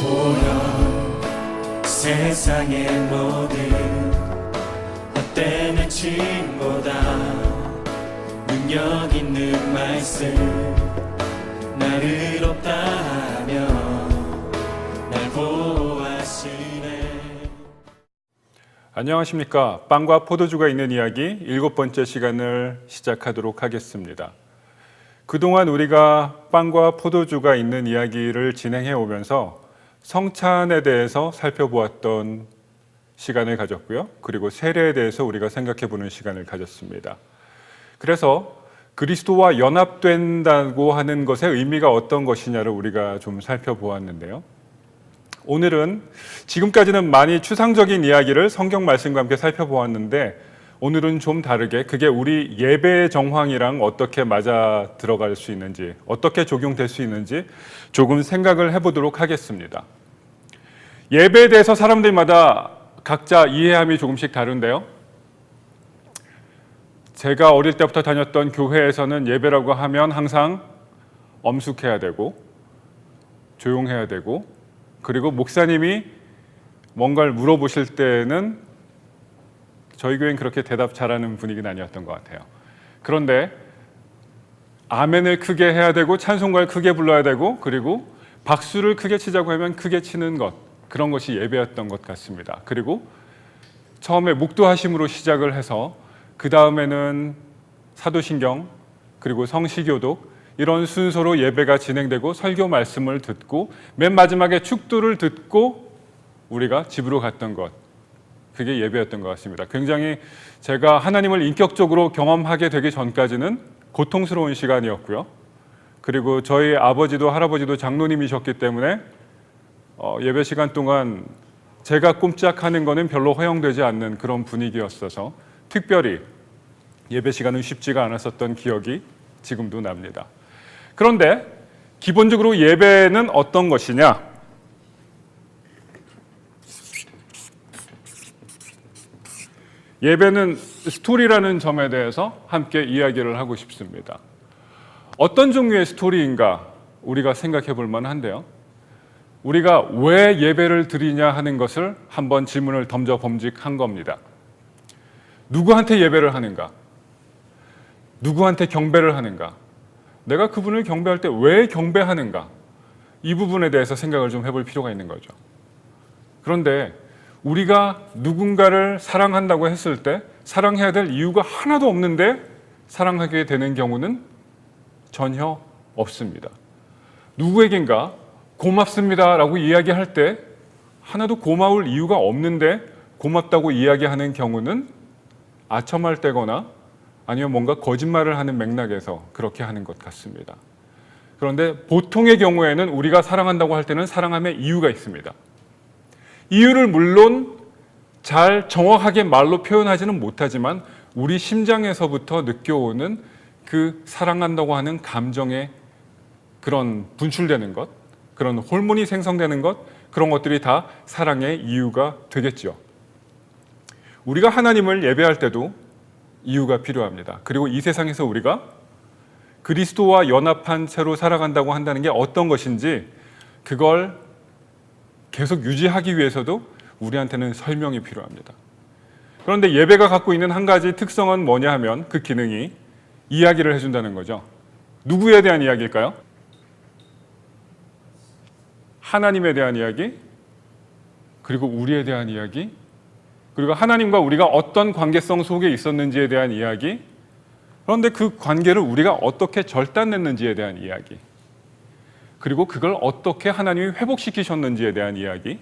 보여 세상의 모든 헛된 외침보다 능력 있는 말씀 날 의롭다 하며 날 보호하시네. 안녕하십니까. 빵과 포도주가 있는 이야기 7번째 시간을 시작하도록 하겠습니다. 그동안 우리가 빵과 포도주가 있는 이야기를 진행해 오면서 성찬에 대해서 살펴보았던 시간을 가졌고요. 그리고 세례에 대해서 우리가 생각해 보는 시간을 가졌습니다. 그래서 그리스도와 연합된다고 하는 것의 의미가 어떤 것이냐를 우리가 좀 살펴보았는데요. 오늘은 지금까지는 많이 추상적인 이야기를 성경 말씀과 함께 살펴보았는데 오늘은 좀 다르게 그게 우리 예배의 정황이랑 어떻게 맞아 들어갈 수 있는지, 어떻게 적용될 수 있는지 조금 생각을 해보도록 하겠습니다. 예배에 대해서 사람들마다 각자 이해함이 조금씩 다른데요. 제가 어릴 때부터 다녔던 교회에서는 예배라고 하면 항상 엄숙해야 되고 조용해야 되고, 그리고 목사님이 뭔가를 물어보실 때는 저희 교회는 그렇게 대답 잘하는 분위기는 아니었던 것 같아요. 그런데 아멘을 크게 해야 되고 찬송가를 크게 불러야 되고, 그리고 박수를 크게 치자고 하면 크게 치는 것, 그런 것이 예배였던 것 같습니다. 그리고 처음에 묵도하심으로 시작을 해서 그 다음에는 사도신경, 그리고 성시교독, 이런 순서로 예배가 진행되고 설교 말씀을 듣고 맨 마지막에 축도를 듣고 우리가 집으로 갔던 것, 그게 예배였던 것 같습니다. 굉장히 제가 하나님을 인격적으로 경험하게 되기 전까지는 고통스러운 시간이었고요. 그리고 저희 아버지도 할아버지도 장로님이셨기 때문에 예배 시간 동안 제가 꼼짝하는 거는 별로 허용되지 않는 그런 분위기였어서 특별히 예배 시간은 쉽지가 않았었던 기억이 지금도 납니다. 그런데 기본적으로 예배는 어떤 것이냐? 예배는 스토리라는 점에 대해서 함께 이야기를 하고 싶습니다. 어떤 종류의 스토리인가 우리가 생각해 볼 만한데요. 우리가 왜 예배를 드리냐 하는 것을 한번 질문을 던져 범직한 겁니다. 누구한테 예배를 하는가? 누구한테 경배를 하는가? 내가 그분을 경배할 때 왜 경배하는가? 이 부분에 대해서 생각을 좀 해볼 필요가 있는 거죠. 그런데 우리가 누군가를 사랑한다고 했을 때 사랑해야 될 이유가 하나도 없는데 사랑하게 되는 경우는 전혀 없습니다. 누구에겐가 고맙습니다 라고 이야기할 때 하나도 고마울 이유가 없는데 고맙다고 이야기하는 경우는 아첨할 때거나 아니면 뭔가 거짓말을 하는 맥락에서 그렇게 하는 것 같습니다. 그런데 보통의 경우에는 우리가 사랑한다고 할 때는 사랑함의 이유가 있습니다. 이유를 물론 잘 정확하게 말로 표현하지는 못하지만 우리 심장에서부터 느껴오는 그 사랑한다고 하는 감정의 그런 분출되는 것, 그런 호르몬이 생성되는 것, 그런 것들이 다 사랑의 이유가 되겠죠. 우리가 하나님을 예배할 때도 이유가 필요합니다. 그리고 이 세상에서 우리가 그리스도와 연합한 채로 살아간다고 한다는 게 어떤 것인지 그걸 계속 유지하기 위해서도 우리한테는 설명이 필요합니다. 그런데 예배가 갖고 있는 한 가지 특성은 뭐냐 하면 그 기능이 이야기를 해준다는 거죠. 누구에 대한 이야기일까요? 하나님에 대한 이야기, 그리고 우리에 대한 이야기, 그리고 하나님과 우리가 어떤 관계성 속에 있었는지에 대한 이야기, 그런데 그 관계를 우리가 어떻게 절단냈는지에 대한 이야기, 그리고 그걸 어떻게 하나님이 회복시키셨는지에 대한 이야기,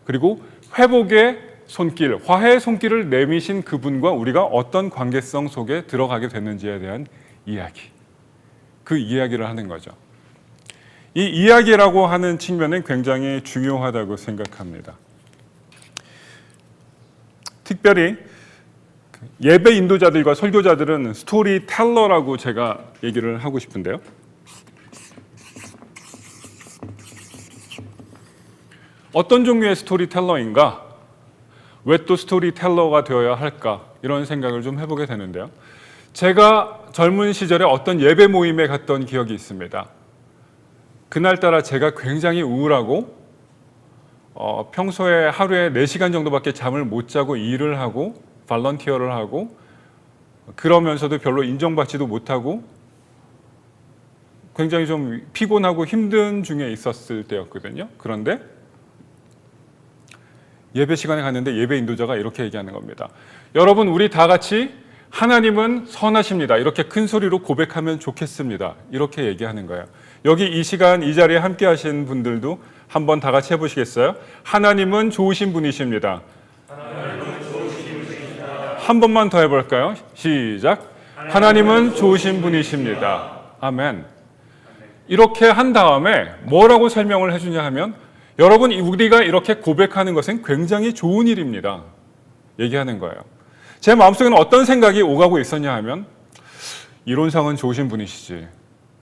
그리고 회복의 손길, 화해의 손길을 내미신 그분과 우리가 어떤 관계성 속에 들어가게 됐는지에 대한 이야기, 그 이야기를 하는 거죠. 이 이야기라고 하는 측면은 굉장히 중요하다고 생각합니다. 특별히 예배 인도자들과 설교자들은 스토리텔러라고 제가 얘기를 하고 싶은데요. 어떤 종류의 스토리텔러인가? 왜 또 스토리텔러가 되어야 할까? 이런 생각을 좀 해보게 되는데요. 제가 젊은 시절에 어떤 예배 모임에 갔던 기억이 있습니다. 그날따라 제가 굉장히 우울하고 평소에 하루에 4시간 정도밖에 잠을 못 자고 일을 하고 발런티어를 하고 그러면서도 별로 인정받지도 못하고 굉장히 좀 피곤하고 힘든 중에 있었을 때였거든요. 그런데 예배 시간에 갔는데 예배 인도자가 이렇게 얘기하는 겁니다. 여러분, 우리 다 같이 하나님은 선하십니다. 이렇게 큰 소리로 고백하면 좋겠습니다. 이렇게 얘기하는 거예요. 여기 이 시간 이 자리에 함께 하신 분들도 한번 다 같이 해보시겠어요? 하나님은 좋으신 분이십니다. 한 번만 더 해볼까요? 시작. 하나님은 좋으신 분이십니다. 아멘. 이렇게 한 다음에 뭐라고 설명을 해주냐 하면, 여러분, 우리가 이렇게 고백하는 것은 굉장히 좋은 일입니다. 얘기하는 거예요. 제 마음속에는 어떤 생각이 오가고 있었냐 하면, 이론상은 좋으신 분이시지.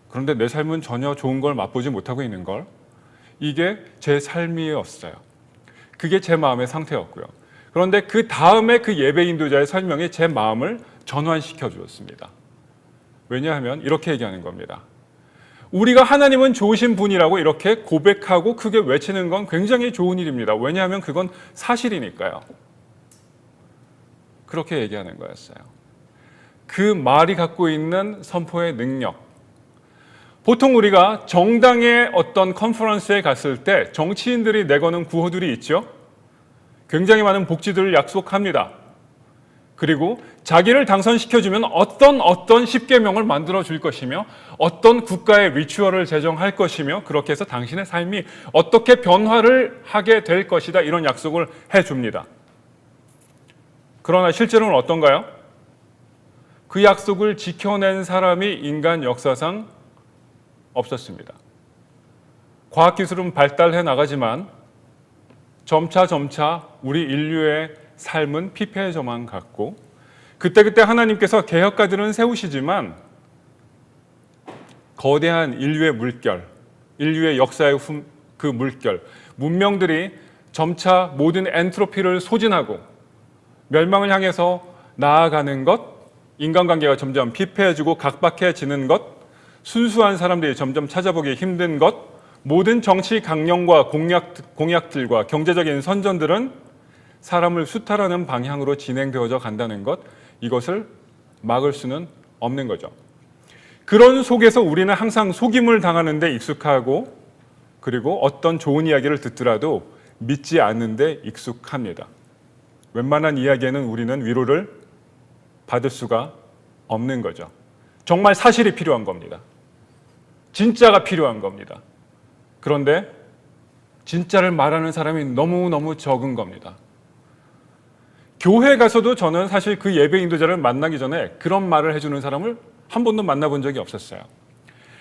그런데 내 삶은 전혀 좋은 걸 맛보지 못하고 있는 걸. 이게 제 삶이었어요. 그게 제 마음의 상태였고요. 그런데 그 다음에 그 예배 인도자의 설명이 제 마음을 전환시켜 주었습니다. 왜냐하면 이렇게 얘기하는 겁니다. 우리가 하나님은 좋으신 분이라고 이렇게 고백하고 크게 외치는 건 굉장히 좋은 일입니다. 왜냐하면 그건 사실이니까요. 그렇게 얘기하는 거였어요. 그 말이 갖고 있는 선포의 능력. 보통 우리가 정당의 어떤 컨퍼런스에 갔을 때 정치인들이 내거는 구호들이 있죠. 굉장히 많은 복지들을 약속합니다. 그리고 자기를 당선시켜주면 어떤 10계명을 만들어 줄 것이며 어떤 국가의 리추얼을 제정할 것이며 그렇게 해서 당신의 삶이 어떻게 변화를 하게 될 것이다, 이런 약속을 해줍니다. 그러나 실제로는 어떤가요? 그 약속을 지켜낸 사람이 인간 역사상 없었습니다. 과학기술은 발달해 나가지만 점차 우리 인류의 삶은 피폐해져만 갔고, 그때 하나님께서 개혁가들은 세우시지만 거대한 인류의 물결, 인류의 역사의 그 물결, 문명들이 점차 모든 엔트로피를 소진하고 멸망을 향해서 나아가는 것, 인간관계가 점점 피폐해지고 각박해지는 것, 순수한 사람들이 점점 찾아보기 힘든 것, 모든 정치 강령과 공약들과 경제적인 선전들은 사람을 수탈하는 방향으로 진행되어져 간다는 것, 이것을 막을 수는 없는 거죠. 그런 속에서 우리는 항상 속임을 당하는 데 익숙하고, 그리고 어떤 좋은 이야기를 듣더라도 믿지 않는 데 익숙합니다. 웬만한 이야기에는 우리는 위로를 받을 수가 없는 거죠. 정말 사실이 필요한 겁니다. 진짜가 필요한 겁니다. 그런데 진짜를 말하는 사람이 너무너무 적은 겁니다. 교회 가서도 저는 사실 그 예배 인도자를 만나기 전에 그런 말을 해주는 사람을 한 번도 만나본 적이 없었어요.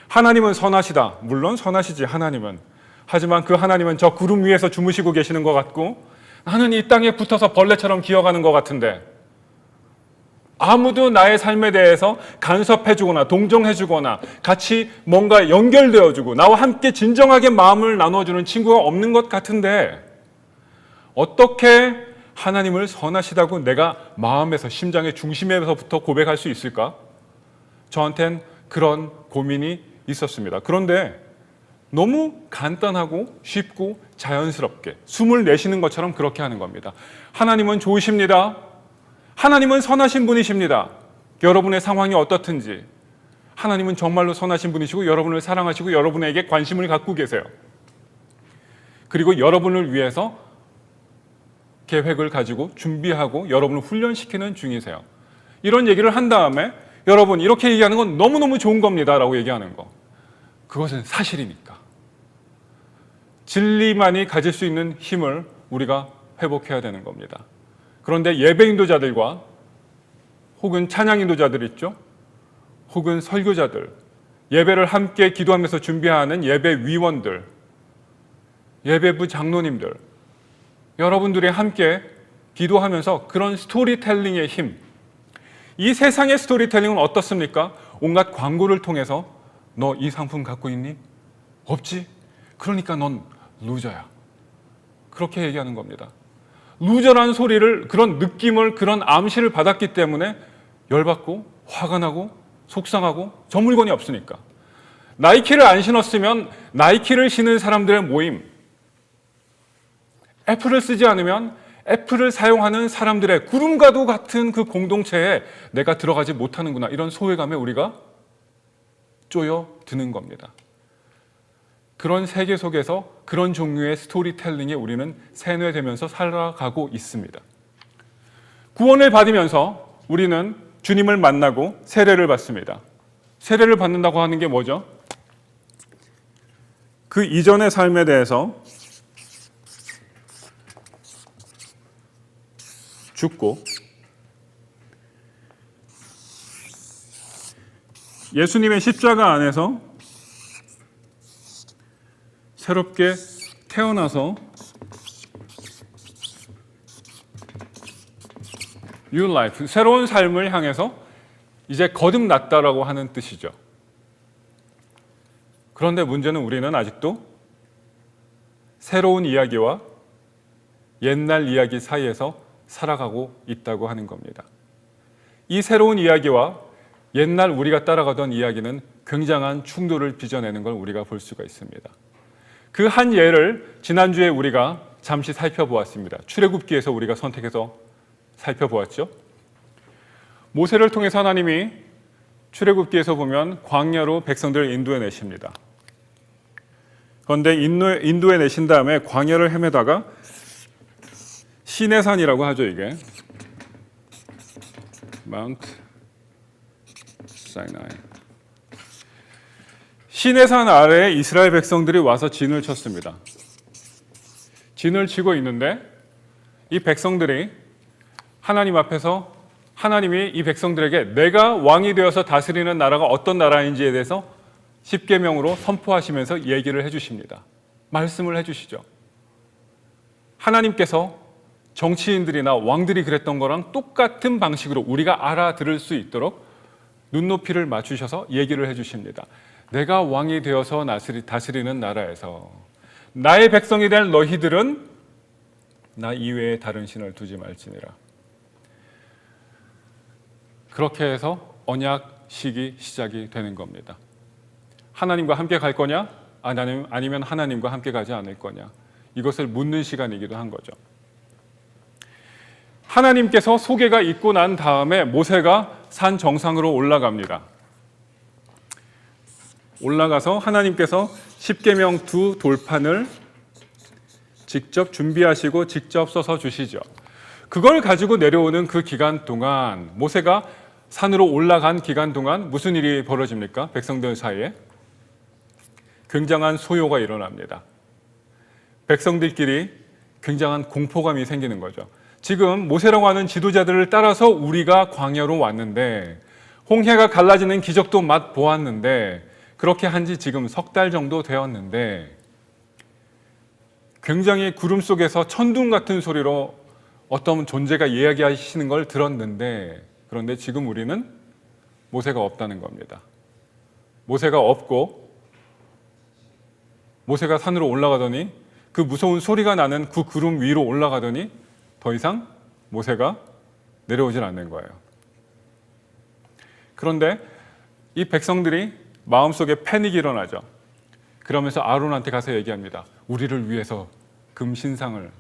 하나님은 선하시다. 물론 선하시지, 하나님은. 하지만 그 하나님은 저 구름 위에서 주무시고 계시는 것 같고, 나는 이 땅에 붙어서 벌레처럼 기어가는 것 같은데, 아무도 나의 삶에 대해서 간섭해주거나 동정해주거나 같이 뭔가 연결되어주고 나와 함께 진정하게 마음을 나눠주는 친구가 없는 것 같은데, 어떻게 하나님을 선하시다고 내가 마음에서, 심장의 중심에서부터 고백할 수 있을까? 저한텐 그런 고민이 있었습니다. 그런데 너무 간단하고 쉽고 자연스럽게 숨을 내쉬는 것처럼 그렇게 하는 겁니다. 하나님은 좋으십니다. 하나님은 선하신 분이십니다. 여러분의 상황이 어떻든지 하나님은 정말로 선하신 분이시고 여러분을 사랑하시고 여러분에게 관심을 갖고 계세요. 그리고 여러분을 위해서 계획을 가지고 준비하고 여러분을 훈련시키는 중이세요. 이런 얘기를 한 다음에 여러분, 이렇게 얘기하는 건 너무너무 좋은 겁니다 라고 얘기하는 거, 그것은 사실이니까. 진리만이 가질 수 있는 힘을 우리가 회복해야 되는 겁니다. 그런데 예배 인도자들과 혹은 찬양 인도자들 있죠? 혹은 설교자들, 예배를 함께 기도하면서 준비하는 예배 위원들, 예배부 장로님들, 여러분들이 함께 기도하면서 그런 스토리텔링의 힘, 이 세상의 스토리텔링은 어떻습니까? 온갖 광고를 통해서 너 이 상품 갖고 있니? 없지? 그러니까 넌 루저야. 그렇게 얘기하는 겁니다. 루저라는 소리를, 그런 느낌을, 그런 암시를 받았기 때문에 열받고 화가 나고 속상하고 저 물건이 없으니까. 나이키를 안 신었으면 나이키를 신은 사람들의 모임, 애플을 쓰지 않으면 애플을 사용하는 사람들의 구름과도 같은 그 공동체에 내가 들어가지 못하는구나. 이런 소외감에 우리가 쪼여드는 겁니다. 그런 세계 속에서 그런 종류의 스토리텔링에 우리는 세뇌되면서 살아가고 있습니다. 구원을 받으면서 우리는 주님을 만나고 세례를 받습니다. 세례를 받는다고 하는 게 뭐죠? 그 이전의 삶에 대해서 죽고 예수님의 십자가 안에서 새롭게 태어나서 New Life, 새로운 삶을 향해서 이제 거듭났다라고 하는 뜻이죠. 그런데 문제는 우리는 아직도 새로운 이야기와 옛날 이야기 사이에서 살아가고 있다고 하는 겁니다. 이 새로운 이야기와 옛날 우리가 따라가던 이야기는 굉장한 충돌을 빚어내는 걸 우리가 볼 수가 있습니다. 그 한 예를 지난주에 우리가 잠시 살펴보았습니다. 출애굽기에서 우리가 선택해서 살펴보았죠. 모세를 통해서 하나님이 출애굽기에서 보면 광야로 백성들을 인도해 내십니다. 그런데 인도해 내신 다음에 광야를 헤매다가 시내산이라고 하죠, 이게. 마운트 사이나이. 시내산 아래에 이스라엘 백성들이 와서 진을 쳤습니다. 진을 치고 있는데 이 백성들이 하나님 앞에서 하나님이 이 백성들에게 내가 왕이 되어서 다스리는 나라가 어떤 나라인지에 대해서 십계명으로 선포하시면서 얘기를 해주십니다. 말씀을 해주시죠. 하나님께서 정치인들이나 왕들이 그랬던 거랑 똑같은 방식으로 우리가 알아들을 수 있도록 눈높이를 맞추셔서 얘기를 해주십니다. 내가 왕이 되어서 다스리는 나라에서 나의 백성이 될 너희들은 나 이외에 다른 신을 두지 말지니라. 그렇게 해서 언약식이 시작이 되는 겁니다. 하나님과 함께 갈 거냐? 아니면 하나님과 함께 가지 않을 거냐? 이것을 묻는 시간이기도 한 거죠. 하나님께서 소개가 있고 난 다음에 모세가 산 정상으로 올라갑니다. 올라가서 하나님께서 십계명 두 돌판을 직접 준비하시고 직접 써서 주시죠. 그걸 가지고 내려오는 그 기간 동안 모세가 산으로 올라간 기간 동안 무슨 일이 벌어집니까? 백성들 사이에 굉장한 소요가 일어납니다. 백성들끼리 굉장한 공포감이 생기는 거죠. 지금 모세라고 하는 지도자들을 따라서 우리가 광야로 왔는데 홍해가 갈라지는 기적도 맛보았는데 그렇게 한 지 지금 석 달 정도 되었는데 굉장히 구름 속에서 천둥 같은 소리로 어떤 존재가 이야기하시는 걸 들었는데 그런데 지금 우리는 모세가 없다는 겁니다. 모세가 없고 모세가 산으로 올라가더니 그 무서운 소리가 나는 그 구름 위로 올라가더니 더 이상 모세가 내려오질 않는 거예요. 그런데 이 백성들이 마음속에 패닉이 일어나죠. 그러면서 아론한테 가서 얘기합니다. 우리를 위해서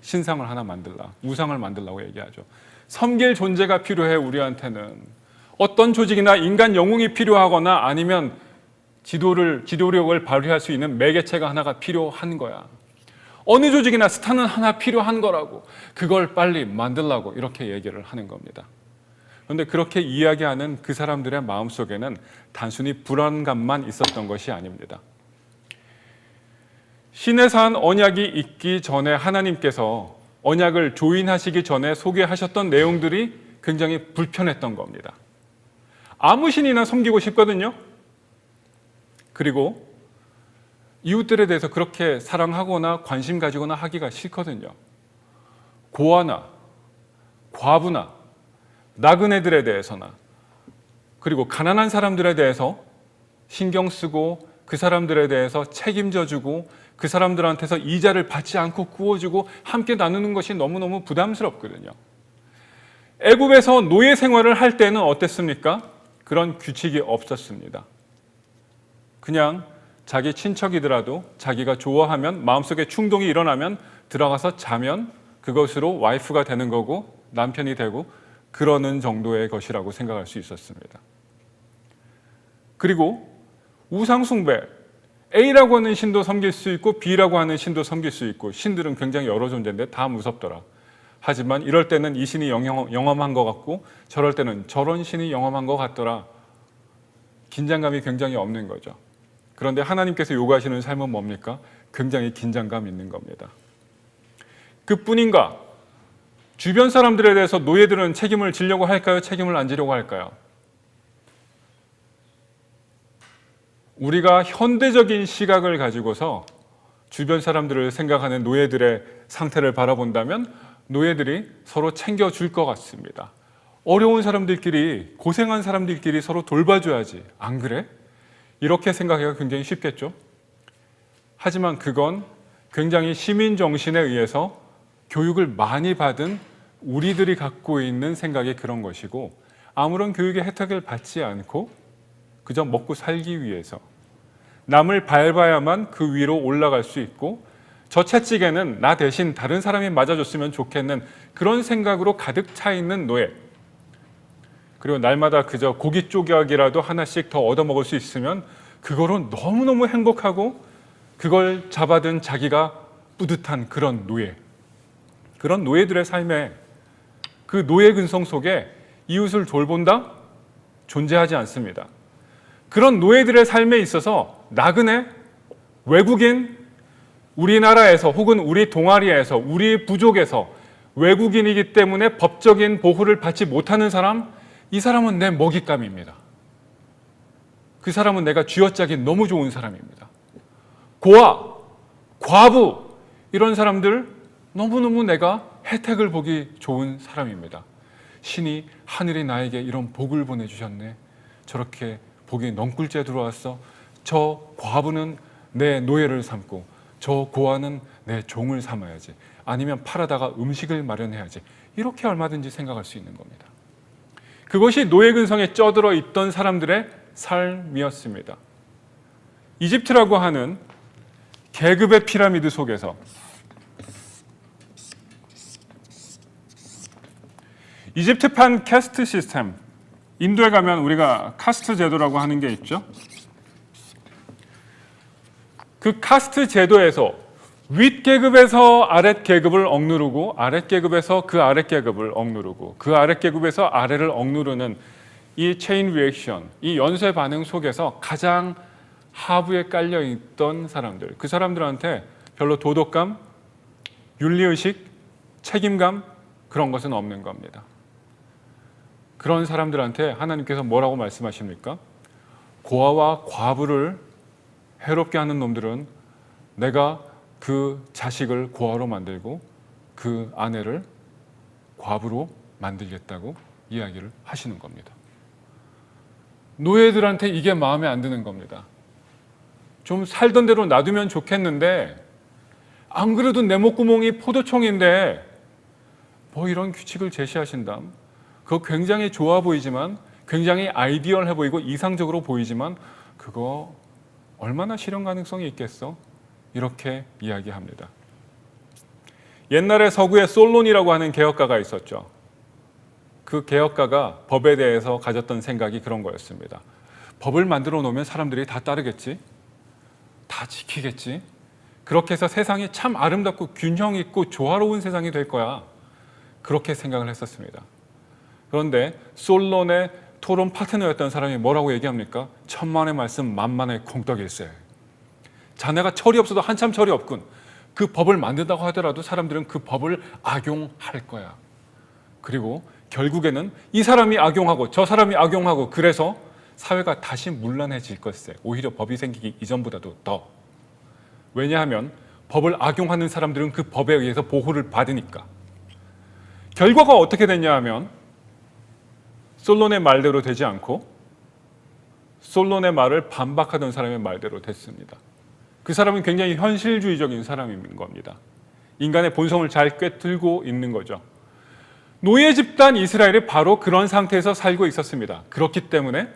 신상을 하나 만들라. 우상을 만들라고 얘기하죠. 섬길 존재가 필요해. 우리한테는 어떤 조직이나 인간 영웅이 필요하거나 아니면 지도력을 발휘할 수 있는 매개체가 하나가 필요한 거야. 어느 조직이나 스타는 하나 필요한 거라고. 그걸 빨리 만들라고 이렇게 얘기를 하는 겁니다. 그런데 그렇게 이야기하는 그 사람들의 마음속에는 단순히 불안감만 있었던 것이 아닙니다. 시내산 언약이 있기 전에 하나님께서 언약을 조인하시기 전에 소개하셨던 내용들이 굉장히 불편했던 겁니다. 아무 신이나 섬기고 싶거든요. 그리고 이웃들에 대해서 그렇게 사랑하거나 관심 가지거나 하기가 싫거든요. 고아나 과부나 나그네들에 대해서나 그리고 가난한 사람들에 대해서 신경 쓰고 그 사람들에 대해서 책임져주고 그 사람들한테서 이자를 받지 않고 구워주고 함께 나누는 것이 너무너무 부담스럽거든요. 애굽에서 노예 생활을 할 때는 어땠습니까? 그런 규칙이 없었습니다. 그냥 자기 친척이더라도 자기가 좋아하면 마음속에 충동이 일어나면 들어가서 자면 그것으로 와이프가 되는 거고 남편이 되고 그러는 정도의 것이라고 생각할 수 있었습니다. 그리고 우상숭배, A라고 하는 신도 섬길 수 있고 B라고 하는 신도 섬길 수 있고 신들은 굉장히 여러 존재인데 다 무섭더라. 하지만 이럴 때는 이 신이 영험한 것 같고 저럴 때는 저런 신이 영험한 것 같더라. 긴장감이 굉장히 없는 거죠. 그런데 하나님께서 요구하시는 삶은 뭡니까? 굉장히 긴장감 있는 겁니다. 그뿐인가? 주변 사람들에 대해서 노예들은 책임을 지려고 할까요? 책임을 안 지려고 할까요? 우리가 현대적인 시각을 가지고서 주변 사람들을 생각하는 노예들의 상태를 바라본다면 노예들이 서로 챙겨줄 것 같습니다. 어려운 사람들끼리, 고생한 사람들끼리 서로 돌봐줘야지. 안 그래? 이렇게 생각하기가 굉장히 쉽겠죠? 하지만 그건 굉장히 시민 정신에 의해서 교육을 많이 받은 우리들이 갖고 있는 생각이 그런 것이고 아무런 교육의 혜택을 받지 않고 그저 먹고 살기 위해서 남을 밟아야만 그 위로 올라갈 수 있고 저 채찍에는 나 대신 다른 사람이 맞아줬으면 좋겠는 그런 생각으로 가득 차 있는 노예. 그리고 날마다 그저 고기 쪼개기라도 하나씩 더 얻어먹을 수 있으면 그거로 너무너무 행복하고 그걸 잡아든 자기가 뿌듯한 그런 노예. 그런 노예들의 삶에 그 노예 근성 속에 이웃을 돌본다? 존재하지 않습니다. 그런 노예들의 삶에 있어서 나그네, 외국인, 우리나라에서 혹은 우리 동아리에서 우리 부족에서 외국인이기 때문에 법적인 보호를 받지 못하는 사람, 이 사람은 내 먹잇감입니다. 그 사람은 내가 쥐어짜기 너무 좋은 사람입니다. 고아, 과부 이런 사람들 너무너무 내가 혜택을 보기 좋은 사람입니다. 신이 하늘이 나에게 이런 복을 보내주셨네. 저렇게 복이 넝굴째 들어왔어. 저 과부는 내 노예를 삼고 저 고아는 내 종을 삼아야지. 아니면 팔아다가 음식을 마련해야지. 이렇게 얼마든지 생각할 수 있는 겁니다. 그것이 노예 근성에 쪄들어 있던 사람들의 삶이었습니다. 이집트라고 하는 계급의 피라미드 속에서 이집트판 캐스트 시스템, 인도에 가면 우리가 카스트 제도라고 하는 게 있죠. 그 카스트 제도에서 윗계급에서 아랫계급을 억누르고 아랫계급에서 그 아랫계급을 억누르고 그 아랫계급에서 아래를 억누르는 이 체인 리액션, 이 연쇄 반응 속에서 가장 하부에 깔려있던 사람들, 그 사람들한테 별로 도덕감, 윤리의식, 책임감 그런 것은 없는 겁니다. 그런 사람들한테 하나님께서 뭐라고 말씀하십니까? 고아와 과부를 해롭게 하는 놈들은 내가 그 자식을 고아로 만들고 그 아내를 과부로 만들겠다고 이야기를 하시는 겁니다. 노예들한테 이게 마음에 안 드는 겁니다. 좀 살던 대로 놔두면 좋겠는데 안 그래도 내 목구멍이 포도청인데 뭐 이런 규칙을 제시하신다. 그거 굉장히 좋아 보이지만 굉장히 아이디얼해 보이고 이상적으로 보이지만 그거 얼마나 실현 가능성이 있겠어? 이렇게 이야기합니다. 옛날에 서구에 솔론이라고 하는 개혁가가 있었죠. 그 개혁가가 법에 대해서 가졌던 생각이 그런 거였습니다. 법을 만들어 놓으면 사람들이 다 따르겠지? 다 지키겠지? 그렇게 해서 세상이 참 아름답고 균형 있고 조화로운 세상이 될 거야. 그렇게 생각을 했었습니다. 그런데 솔론의 토론 파트너였던 사람이 뭐라고 얘기합니까? 천만의 말씀 만만의 콩떡일세. 자네가 철이 없어도 한참 철이 없군. 그 법을 만든다고 하더라도 사람들은 그 법을 악용할 거야. 그리고 결국에는 이 사람이 악용하고 저 사람이 악용하고 그래서 사회가 다시 문란해질 것세. 오히려 법이 생기기 이전보다도 더. 왜냐하면 법을 악용하는 사람들은 그 법에 의해서 보호를 받으니까. 결과가 어떻게 됐냐 하면 솔론의 말대로 되지 않고 솔론의 말을 반박하던 사람의 말대로 됐습니다. 그 사람은 굉장히 현실주의적인 사람인 겁니다. 인간의 본성을 잘 꿰뚫고 있는 거죠. 노예 집단 이스라엘이 바로 그런 상태에서 살고 있었습니다. 그렇기 때문에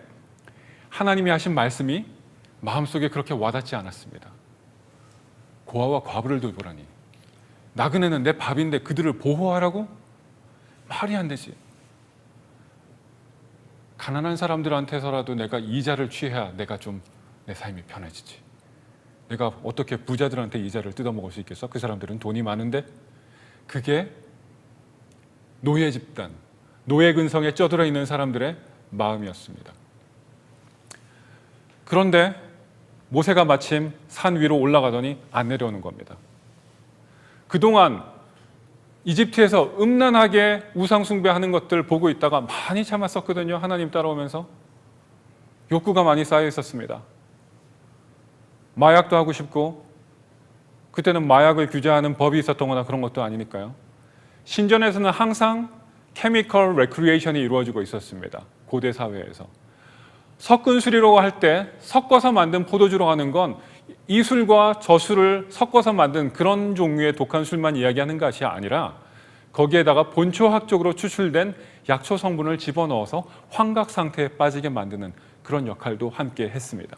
하나님이 하신 말씀이 마음속에 그렇게 와닿지 않았습니다. 고아와 과부를 돌보라니 나그네는 내 밥인데 그들을 보호하라고? 말이 안 되지. 가난한 사람들한테서라도 내가 이자를 취해야 내가 좀 내 삶이 편해지지. 내가 어떻게 부자들한테 이자를 뜯어먹을 수 있겠어? 그 사람들은 돈이 많은데. 그게 노예 집단, 노예 근성에 쩌들어 있는 사람들의 마음이었습니다. 그런데 모세가 마침 산 위로 올라가더니 안 내려오는 겁니다. 그동안 이집트에서 음란하게 우상 숭배하는 것들 보고 있다가 많이 참았었거든요. 하나님 따라오면서 욕구가 많이 쌓여 있었습니다. 마약도 하고 싶고, 그때는 마약을 규제하는 법이 있었던 거나 그런 것도 아니니까요. 신전에서는 항상 케미컬 레크리에이션이 이루어지고 있었습니다. 고대 사회에서. 섞은 술이라고 할 때 섞어서 만든 포도주로 하는 건 이 술과 저 술을 섞어서 만든 그런 종류의 독한 술만 이야기하는 것이 아니라 거기에다가 본초학적으로 추출된 약초 성분을 집어넣어서 환각 상태에 빠지게 만드는 그런 역할도 함께 했습니다.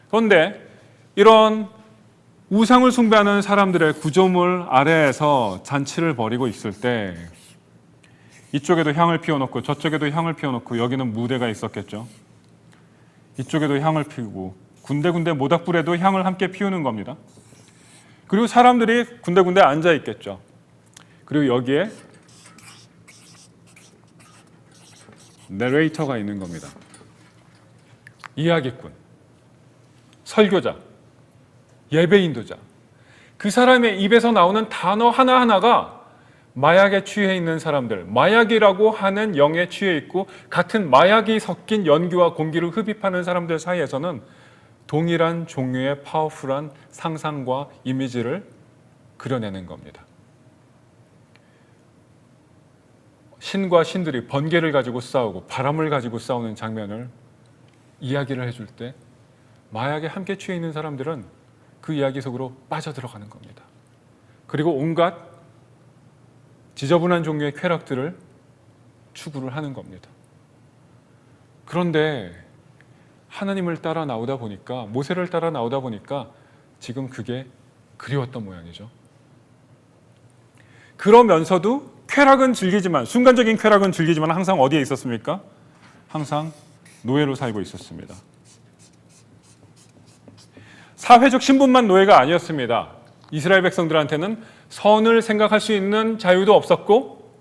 그런데 이런 우상을 숭배하는 사람들의 구조물 아래에서 잔치를 벌이고 있을 때 이쪽에도 향을 피워놓고 저쪽에도 향을 피워놓고 여기는 무대가 있었겠죠. 이쪽에도 향을 피우고 군데군데 모닥불에도 향을 함께 피우는 겁니다. 그리고 사람들이 군데군데 앉아 있겠죠. 그리고 여기에 내레이터가 있는 겁니다. 이야기꾼, 설교자, 예배인도자. 그 사람의 입에서 나오는 단어 하나하나가 마약에 취해 있는 사람들, 마약이라고 하는 영에 취해 있고 같은 마약이 섞인 연기와 공기를 흡입하는 사람들 사이에서는 동일한 종류의 파워풀한 상상과 이미지를 그려내는 겁니다. 신과 신들이 번개를 가지고 싸우고 바람을 가지고 싸우는 장면을 이야기를 해줄 때 마약에 함께 취해 있는 사람들은 그 이야기 속으로 빠져들어가는 겁니다. 그리고 온갖 지저분한 종류의 쾌락들을 추구를 하는 겁니다. 그런데 하나님을 따라 나오다 보니까, 모세를 따라 나오다 보니까 지금 그게 그리웠던 모양이죠. 그러면서도 쾌락은 즐기지만, 순간적인 쾌락은 즐기지만 항상 어디에 있었습니까? 항상 노예로 살고 있었습니다. 사회적 신분만 노예가 아니었습니다. 이스라엘 백성들한테는 선을 생각할 수 있는 자유도 없었고,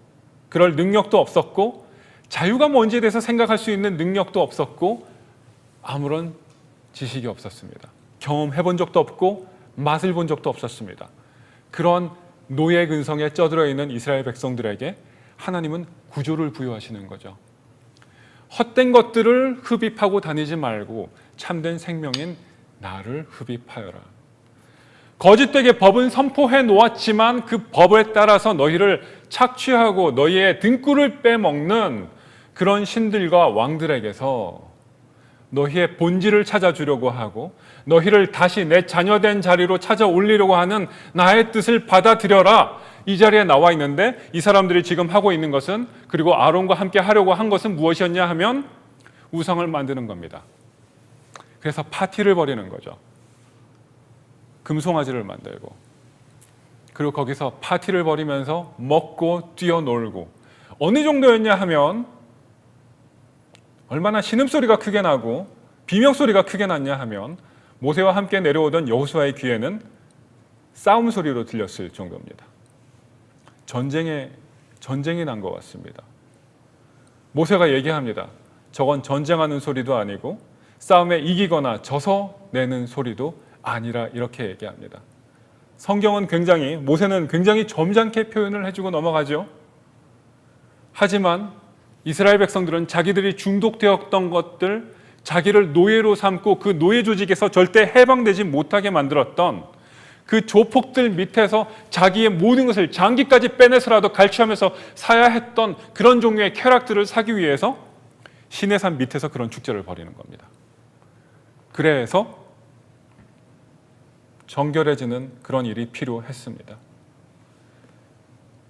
그럴 능력도 없었고, 자유가 뭔지에 대해서 생각할 수 있는 능력도 없었고, 아무런 지식이 없었습니다. 경험해 본 적도 없고 맛을 본 적도 없었습니다. 그런 노예 근성에 쩌들어 있는 이스라엘 백성들에게 하나님은 구조를 부여하시는 거죠. 헛된 것들을 흡입하고 다니지 말고 참된 생명인 나를 흡입하여라. 거짓되게 법은 선포해 놓았지만 그 법에 따라서 너희를 착취하고 너희의 등골을 빼먹는 그런 신들과 왕들에게서 너희의 본질을 찾아주려고 하고 너희를 다시 내 자녀된 자리로 찾아 올리려고 하는 나의 뜻을 받아들여라. 이 자리에 나와 있는데 이 사람들이 지금 하고 있는 것은, 그리고 아론과 함께 하려고 한 것은 무엇이었냐 하면 우상을 만드는 겁니다. 그래서 파티를 벌이는 거죠. 금송아지를 만들고, 그리고 거기서 파티를 벌이면서 먹고 뛰어놀고, 어느 정도였냐 하면 얼마나 신음소리가 크게 나고 비명소리가 크게 났냐 하면 모세와 함께 내려오던 여호수아의 귀에는 싸움 소리로 들렸을 정도입니다. 전쟁이 난 것 같습니다. 모세가 얘기합니다. 저건 전쟁하는 소리도 아니고 싸움에 이기거나 져서 내는 소리도 아니라, 이렇게 얘기합니다. 성경은 모세는 굉장히 점잖게 표현을 해주고 넘어가죠. 하지만 이스라엘 백성들은 자기들이 중독되었던 것들, 자기를 노예로 삼고 그 노예 조직에서 절대 해방되지 못하게 만들었던 그 조폭들 밑에서 자기의 모든 것을 장기까지 빼내서라도 갈취하면서 사야 했던 그런 종류의 쾌락들을 사기 위해서 시내산 밑에서 그런 축제를 벌이는 겁니다. 그래서 정결해지는 그런 일이 필요했습니다.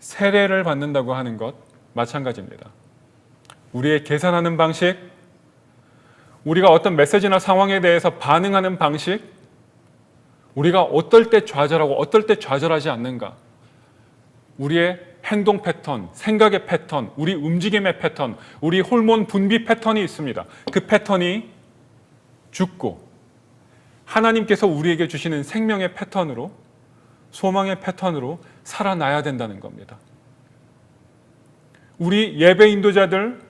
세례를 받는다고 하는 것 마찬가지입니다. 우리의 계산하는 방식, 우리가 어떤 메시지나 상황에 대해서 반응하는 방식, 우리가 어떨 때 좌절하고 어떨 때 좌절하지 않는가, 우리의 행동 패턴, 생각의 패턴, 우리 움직임의 패턴, 우리 호르몬 분비 패턴이 있습니다. 그 패턴이 죽고 하나님께서 우리에게 주시는 생명의 패턴으로, 소망의 패턴으로 살아나야 된다는 겁니다. 우리 예배 인도자들,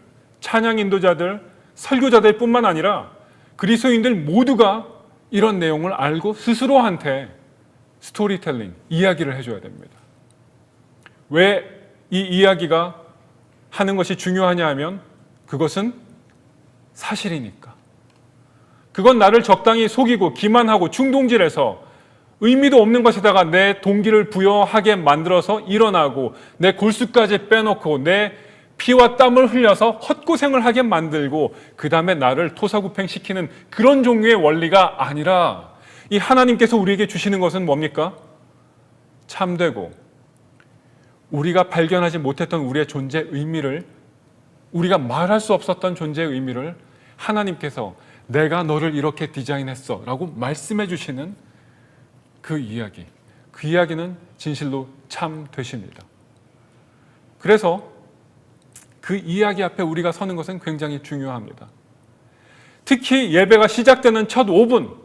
찬양 인도자들, 설교자들 뿐만 아니라 그리스도인들 모두가 이런 내용을 알고 스스로한테 스토리텔링, 이야기를 해줘야 됩니다. 왜 이 이야기가 하는 것이 중요하냐 하면 그것은 사실이니까. 그건 나를 적당히 속이고 기만하고 중동질해서 의미도 없는 것에다가 내 동기를 부여하게 만들어서 일어나고 내 골수까지 빼놓고 내 피와 땀을 흘려서 헛고생을 하게 만들고 그 다음에 나를 토사구팽시키는 그런 종류의 원리가 아니라 이 하나님께서 우리에게 주시는 것은 뭡니까? 참되고 우리가 발견하지 못했던 우리의 존재 의미를, 우리가 말할 수 없었던 존재의 의미를 하나님께서 내가 너를 이렇게 디자인했어 라고 말씀해 주시는 그 이야기, 그 이야기는 진실로 참 되십니다. 그래서 그 이야기 앞에 우리가 서는 것은 굉장히 중요합니다. 특히 예배가 시작되는 첫 5분,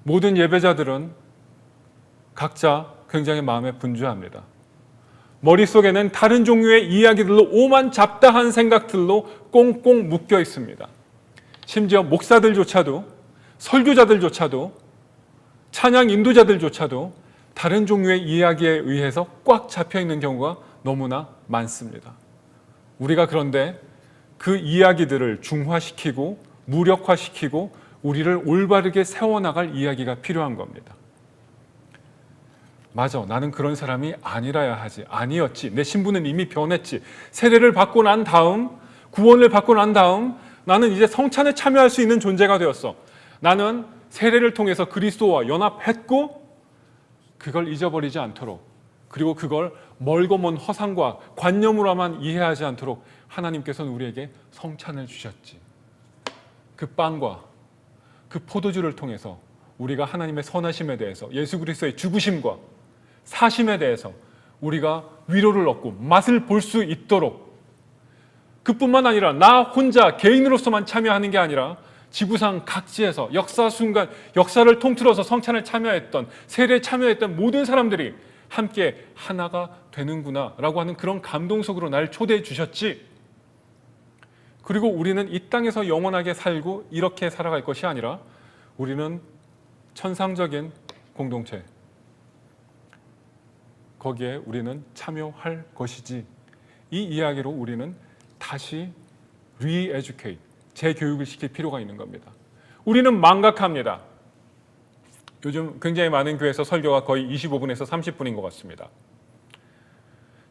모든 예배자들은 각자 굉장히 마음에 분주합니다. 머릿속에는 다른 종류의 이야기들로 오만 잡다한 생각들로 꽁꽁 묶여 있습니다. 심지어 목사들조차도, 설교자들조차도, 찬양 인도자들조차도 다른 종류의 이야기에 의해서 꽉 잡혀 있는 경우가 너무나 많습니다. 우리가 그런데 그 이야기들을 중화시키고 무력화시키고 우리를 올바르게 세워나갈 이야기가 필요한 겁니다. 맞아, 나는 그런 사람이 아니라야 하지, 아니었지, 내 신분은 이미 변했지, 세례를 받고 난 다음, 구원을 받고 난 다음 나는 이제 성찬에 참여할 수 있는 존재가 되었어. 나는 세례를 통해서 그리스도와 연합했고 그걸 잊어버리지 않도록, 그리고 그걸 멀고 먼 허상과 관념으로만 이해하지 않도록 하나님께서는 우리에게 성찬을 주셨지. 그 빵과 그 포도주를 통해서 우리가 하나님의 선하심에 대해서, 예수 그리스도의 죽으심과 사심에 대해서 우리가 위로를 얻고 맛을 볼 수 있도록, 그뿐만 아니라 나 혼자 개인으로서만 참여하는 게 아니라 지구상 각지에서 역사 순간, 역사를 통틀어서 성찬을 참여했던, 세례에 참여했던 모든 사람들이 함께 하나가 되는구나 라고 하는 그런 감동 속으로 날 초대해 주셨지. 그리고 우리는 이 땅에서 영원하게 살고 이렇게 살아갈 것이 아니라 우리는 천상적인 공동체, 거기에 우리는 참여할 것이지. 이 이야기로 우리는 다시 re-educate, 재교육을 시킬 필요가 있는 겁니다. 우리는 망각합니다. 요즘 굉장히 많은 교회에서 설교가 거의 25분에서 30분인 것 같습니다.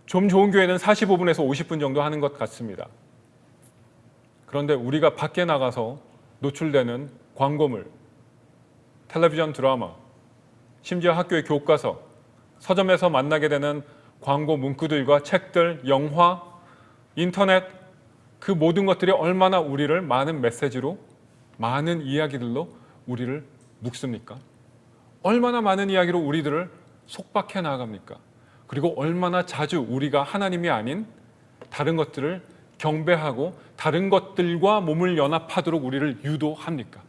좀 좋은 교회는 45분에서 50분 정도 하는 것 같습니다. 그런데 우리가 밖에 나가서 노출되는 광고물, 텔레비전 드라마, 심지어 학교의 교과서, 서점에서 만나게 되는 광고 문구들과 책들, 영화, 인터넷, 그 모든 것들이 얼마나 우리를 많은 메시지로, 많은 이야기들로 우리를 묶습니까? 얼마나 많은 이야기로 우리들을 속박해 나갑니까? 그리고 얼마나 자주 우리가 하나님이 아닌 다른 것들을 경배하고 다른 것들과 몸을 연합하도록 우리를 유도합니까?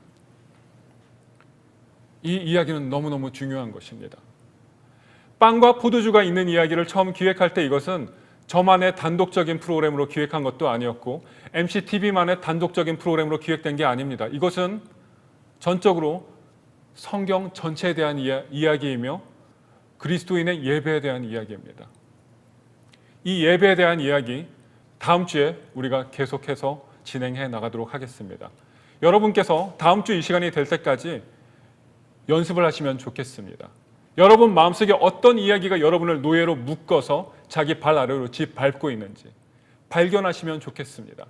이 이야기는 너무너무 중요한 것입니다. 빵과 포도주가 있는 이야기를 처음 기획할 때 이것은 저만의 단독적인 프로그램으로 기획한 것도 아니었고 MCTV만의 단독적인 프로그램으로 기획된 게 아닙니다. 이것은 전적으로 성경 전체에 대한 이야기이며 그리스도인의 예배에 대한 이야기입니다. 이 예배에 대한 이야기 다음 주에 우리가 계속해서 진행해 나가도록 하겠습니다. 여러분께서 다음 주 이 시간이 될 때까지 연습을 하시면 좋겠습니다. 여러분 마음속에 어떤 이야기가 여러분을 노예로 묶어서 자기 발 아래로 짓밟고 있는지 발견하시면 좋겠습니다.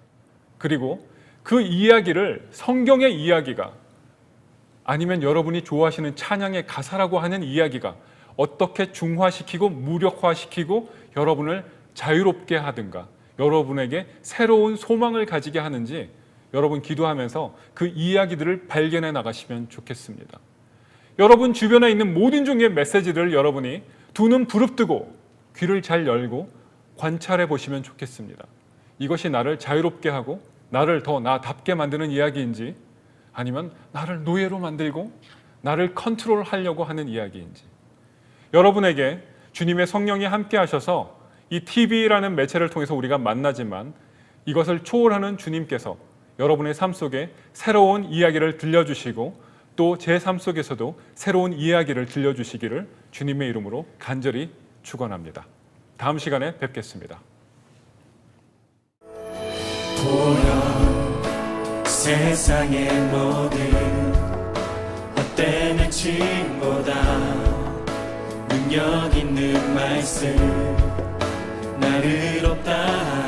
그리고 그 이야기를 성경의 이야기가 아니면 여러분이 좋아하시는 찬양의 가사라고 하는 이야기가 어떻게 중화시키고 무력화시키고 여러분을 자유롭게 하든가 여러분에게 새로운 소망을 가지게 하는지 여러분 기도하면서 그 이야기들을 발견해 나가시면 좋겠습니다. 여러분 주변에 있는 모든 종류의 메시지를 여러분이 두 눈 부릅뜨고 귀를 잘 열고 관찰해 보시면 좋겠습니다. 이것이 나를 자유롭게 하고 나를 더 나답게 만드는 이야기인지, 아니면 나를 노예로 만들고 나를 컨트롤하려고 하는 이야기인지. 여러분에게 주님의 성령이 함께 하셔서 이 TV라는 매체를 통해서 우리가 만나지만, 이것을 초월하는 주님께서 여러분의 삶 속에 새로운 이야기를 들려주시고 또 제 삶 속에서도 새로운 이야기를 들려주시기를 주님의 이름으로 간절히 축원합니다. 다음 시간에 뵙겠습니다. 보여 세상의 모든 헛된 외침보다 능력 있는 말씀 나를 없다